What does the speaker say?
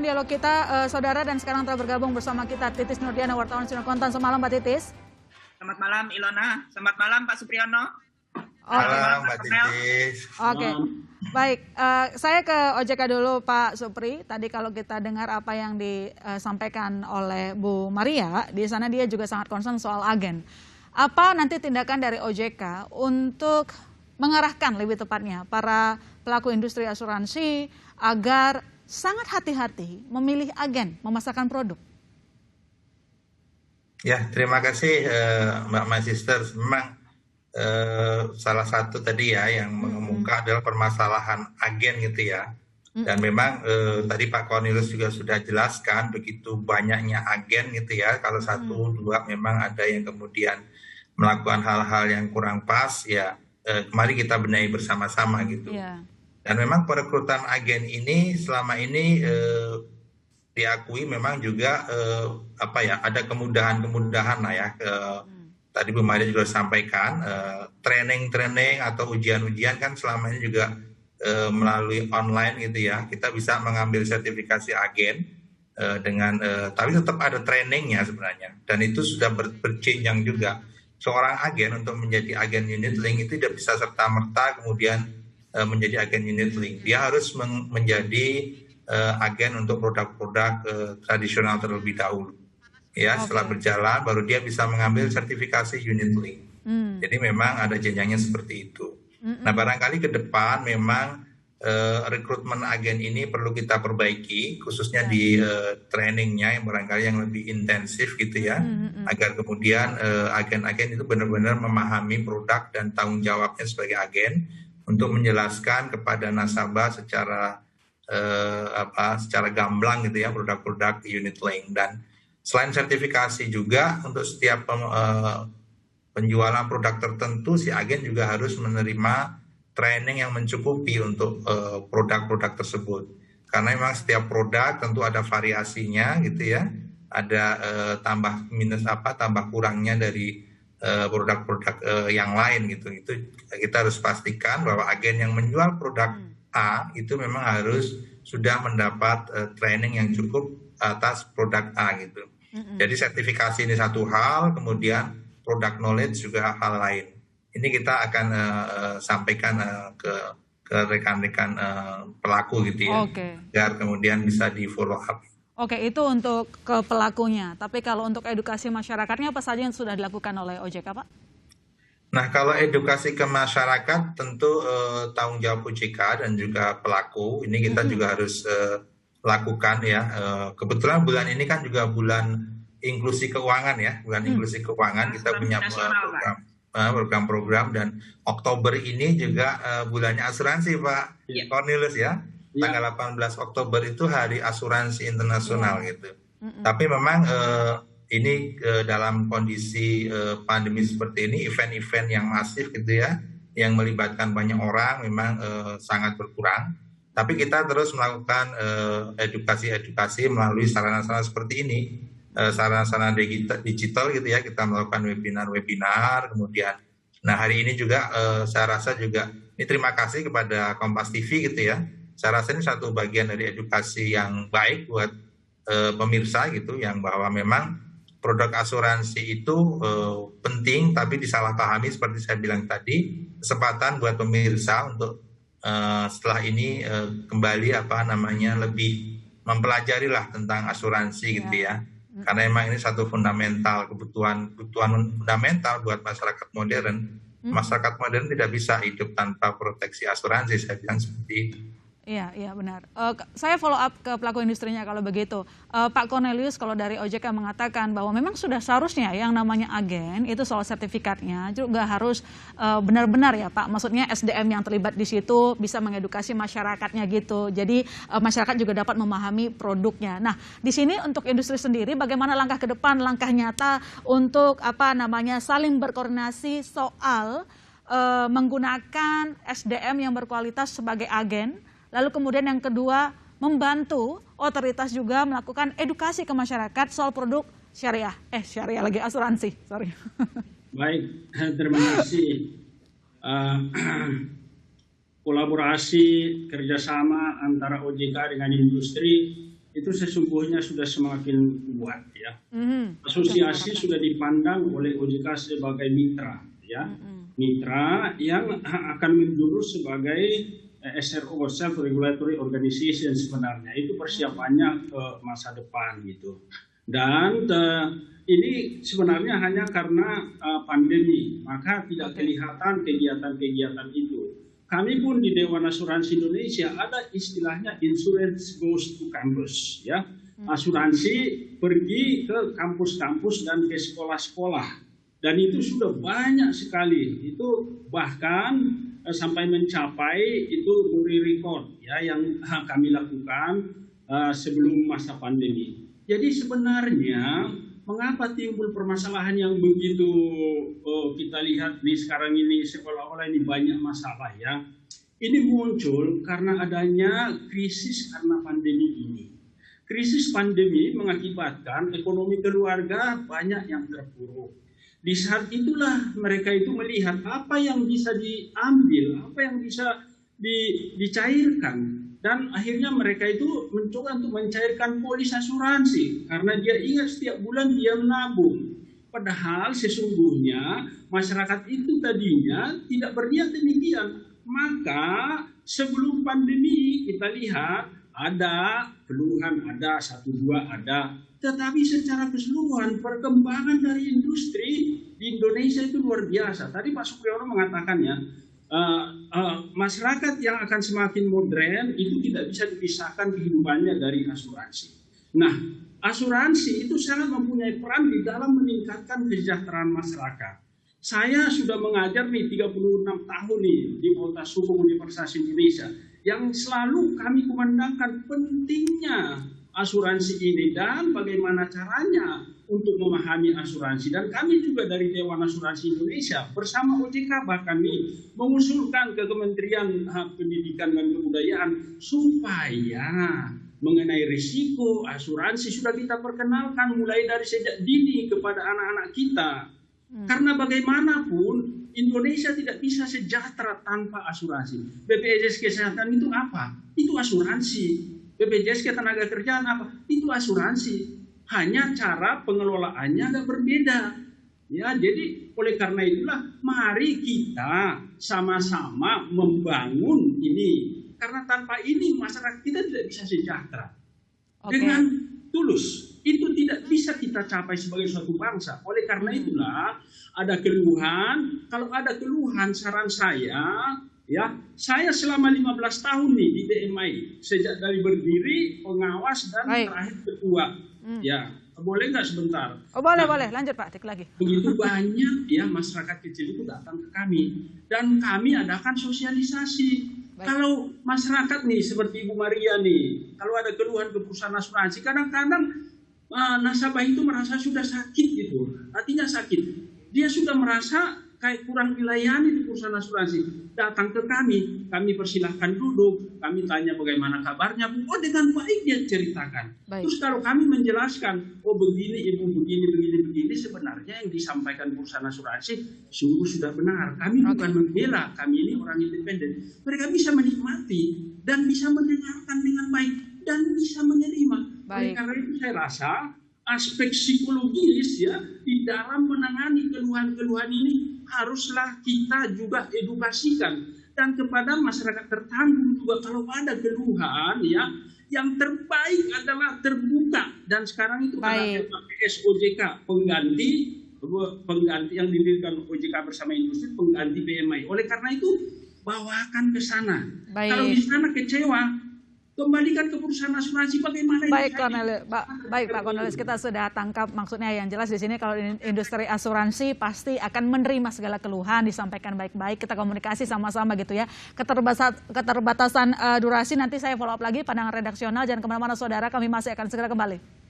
lanjutkan dialog kita, saudara, dan sekarang telah bergabung bersama kita Titis Nurdiana, wartawan Sinar Kontan. Selamat malam, Mbak Titis. Selamat malam, Ilona. Selamat malam, Pak Supriyono. Malam, Mbak Titis. Oke, baik. Saya ke OJK dulu, Pak Supri. Tadi kalau kita dengar apa yang disampaikan oleh Bu Maria, di sana dia juga sangat concern soal agen. Apa nanti tindakan dari OJK untuk mengarahkan lebih tepatnya para pelaku industri asuransi agar sangat hati-hati memilih agen memasarkan produk? Ya, terima kasih Mbak Magister. Memang salah satu tadi ya yang mengemuka adalah permasalahan agen gitu ya. Dan memang tadi Pak Cornelius juga sudah jelaskan begitu banyaknya agen gitu ya. Kalau satu dua memang ada yang kemudian melakukan hal-hal yang kurang pas ya. Mari kita benahi bersama-sama gitu. Yeah. Dan memang perekrutan agen ini selama ini diakui memang juga ada kemudahan-kemudahan lah ya. Tadi Bu Maria juga sampaikan training atau ujian-ujian kan selama ini juga melalui online gitu ya. Kita bisa mengambil sertifikasi agen tapi tetap ada trainingnya sebenarnya. Dan itu sudah berjenjang juga. Seorang agen untuk menjadi agen unit link itu tidak bisa serta-merta kemudian menjadi agen unit link. Dia harus menjadi agen untuk produk-produk tradisional terlebih dahulu. Ya, setelah berjalan baru dia bisa mengambil sertifikasi unit link. Jadi memang ada jenjangnya seperti itu. Nah, barangkali ke depan memang rekrutmen agen ini perlu kita perbaiki, khususnya di trainingnya yang barangkali yang lebih intensif gitu ya, agar kemudian agen-agen itu benar-benar memahami produk dan tanggung jawabnya sebagai agen untuk menjelaskan kepada nasabah secara gamblang gitu ya produk-produk unit link. Dan selain sertifikasi juga untuk setiap penjualan produk tertentu si agen juga harus menerima training yang mencukupi untuk produk-produk tersebut. Karena memang setiap produk tentu ada variasinya gitu ya. Ada tambah kurangnya dari produk-produk yang lain gitu. Itu kita harus pastikan bahwa agen yang menjual produk A itu memang harus sudah mendapat training yang cukup atas produk A gitu. Jadi sertifikasi ini satu hal, kemudian product knowledge juga hal lain. Ini kita akan sampaikan ke rekan-rekan pelaku gitu ya, agar kemudian bisa di follow up. Oke, itu untuk ke pelakunya. Tapi kalau untuk edukasi masyarakatnya apa saja yang sudah dilakukan oleh OJK, Pak? Nah, kalau edukasi ke masyarakat tentu tanggung jawab OJK dan juga pelaku. Ini kita juga harus lakukan ya. Kebetulan bulan ini kan juga bulan inklusi keuangan ya, bulan inklusi keuangan. Kita punya program dan Oktober ini juga bulannya asuransi Pak Cornelius ya. Tanggal 18 Oktober itu hari asuransi internasional gitu. Tapi memang ini dalam kondisi pandemi seperti ini, event-event yang masif gitu ya, yang melibatkan banyak orang memang sangat berkurang. Tapi kita terus melakukan edukasi melalui sarana-sarana seperti ini. Sarana-sarana digital gitu ya, kita melakukan webinar, kemudian nah hari ini juga saya rasa juga ini terima kasih kepada Kompas TV gitu ya, saya rasa ini satu bagian dari edukasi yang baik buat pemirsa gitu, yang bahwa memang produk asuransi itu penting tapi disalahpahami seperti saya bilang tadi. Kesempatan buat pemirsa untuk setelah ini kembali lebih mempelajari lah tentang asuransi gitu ya. Karena memang ini satu kebutuhan fundamental buat masyarakat modern. Masyarakat modern tidak bisa hidup tanpa proteksi asuransi, saya bilang seperti itu. Iya benar. Saya follow up ke pelaku industrinya kalau begitu. Pak Cornelius, kalau dari OJK mengatakan bahwa memang sudah seharusnya yang namanya agen itu soal sertifikatnya juga harus benar-benar ya Pak. Maksudnya SDM yang terlibat di situ bisa mengedukasi masyarakatnya gitu. Jadi masyarakat juga dapat memahami produknya. Nah, di sini untuk industri sendiri bagaimana langkah ke depan, langkah nyata untuk saling berkoordinasi soal menggunakan SDM yang berkualitas sebagai agen. Lalu kemudian yang kedua, membantu otoritas juga melakukan edukasi ke masyarakat soal produk syariah. Asuransi, sorry. Baik, terima kasih. Kolaborasi kerjasama antara OJK dengan industri itu sesungguhnya sudah semakin kuat ya. Asosiasi sudah dipandang oleh OJK sebagai mitra ya. Mitra yang akan menjurus sebagai SRO, Self Regulatory Organization sebenarnya. Itu persiapannya ke masa depan gitu. Dan ini sebenarnya hanya karena pandemi, maka tidak kelihatan kegiatan-kegiatan itu. Kami pun di Dewan Asuransi Indonesia ada istilahnya insurance goes to campus ya. Asuransi pergi ke kampus-kampus dan ke sekolah-sekolah. Dan itu sudah banyak sekali. Itu bahkan sampai mencapai itu muri record ya yang kami lakukan sebelum masa pandemi. Jadi sebenarnya mengapa timbul permasalahan yang begitu kita lihat nih sekarang ini seolah-olah ini banyak masalah ya. Ini muncul karena adanya krisis karena pandemi ini. Krisis pandemi mengakibatkan ekonomi keluarga banyak yang terpuruk. Di saat itulah mereka itu melihat apa yang bisa diambil, apa yang bisa dicairkan. Dan akhirnya mereka itu mencoba untuk mencairkan polis asuransi karena dia ingat setiap bulan dia menabung. Padahal sesungguhnya masyarakat itu tadinya tidak berniat demikian. Maka sebelum pandemi kita lihat ada keluhan, ada 1-2 ada. Tetapi secara keseluruhan perkembangan dari industri di Indonesia itu luar biasa. Tadi Pak Supriyono mengatakan ya, masyarakat yang akan semakin modern itu tidak bisa dipisahkan kehidupannya dari asuransi. Nah, asuransi itu sangat mempunyai peran di dalam meningkatkan kesejahteraan masyarakat. Saya sudah mengajar nih 36 tahun nih di Fakultas Hukum Universitas Indonesia yang selalu kami kumandangkan pentingnya asuransi ini dan bagaimana caranya untuk memahami asuransi. Dan kami juga dari Dewan Asuransi Indonesia bersama OJK bahkan nih mengusulkan ke Kementerian Pendidikan dan Kebudayaan supaya mengenai risiko asuransi sudah kita perkenalkan mulai dari sejak dini kepada anak-anak kita. Karena bagaimanapun Indonesia tidak bisa sejahtera tanpa asuransi. BPJS Kesehatan itu apa? Itu asuransi. BPJS Ketenagakerjaan apa? Itu asuransi. Hanya cara pengelolaannya agak berbeda. Ya, jadi oleh karena itulah mari kita sama-sama membangun ini. Karena tanpa ini masyarakat kita tidak bisa sejahtera. Dengan tulus. Itu tidak bisa kita capai sebagai suatu bangsa. Oleh karena itulah ada keluhan. Kalau ada keluhan saran saya, ya, saya selama 15 tahun nih di DMI, sejak dari berdiri, pengawas dan terakhir ketua. Ya, boleh nggak sebentar? Oh boleh, boleh. Lanjut Pak, tik lagi. Begitu banyak ya masyarakat kecil itu datang ke kami dan kami adakan sosialisasi. Kalau masyarakat nih seperti Ibu Maria nih, kalau ada keluhan ke perusahaan asuransi, kadang-kadang nasabah itu merasa sudah sakit gitu, artinya sakit. Dia sudah merasa kayak kurang dilayani di perusahaan asuransi. Datang ke kami persilahkan duduk, kami tanya bagaimana kabarnya, Bu. Oh dengan baik dia ceritakan. Terus kalau kami menjelaskan, oh begini Ibu, begini, sebenarnya yang disampaikan perusahaan asuransi sungguh sudah benar. Kami bukan membela, kami ini orang independen. Mereka bisa menikmati dan bisa mendengarkan dengan baik dan bisa menerima. Oleh karena itu saya rasa aspek psikologis ya di dalam menangani keluhan-keluhan ini haruslah kita juga edukasikan dan kepada masyarakat tertanggung juga kalau ada keluhan ya yang terbaik adalah terbuka dan sekarang itu ada PPS OJK pengganti yang didirikan OJK bersama industri pengganti BMI. Oleh karena itu bawakan ke sana. Kalau di sana kecewa kembalikan ke perusahaan asuransi bagaimana? Baik Pak Cornelius, kita sudah tangkap maksudnya. Yang jelas di sini kalau industri asuransi pasti akan menerima segala keluhan, disampaikan baik-baik, kita komunikasi sama-sama gitu ya. Keterbatasan durasi nanti saya follow up lagi pandangan redaksional, jangan kemana-mana saudara, kami masih akan segera kembali.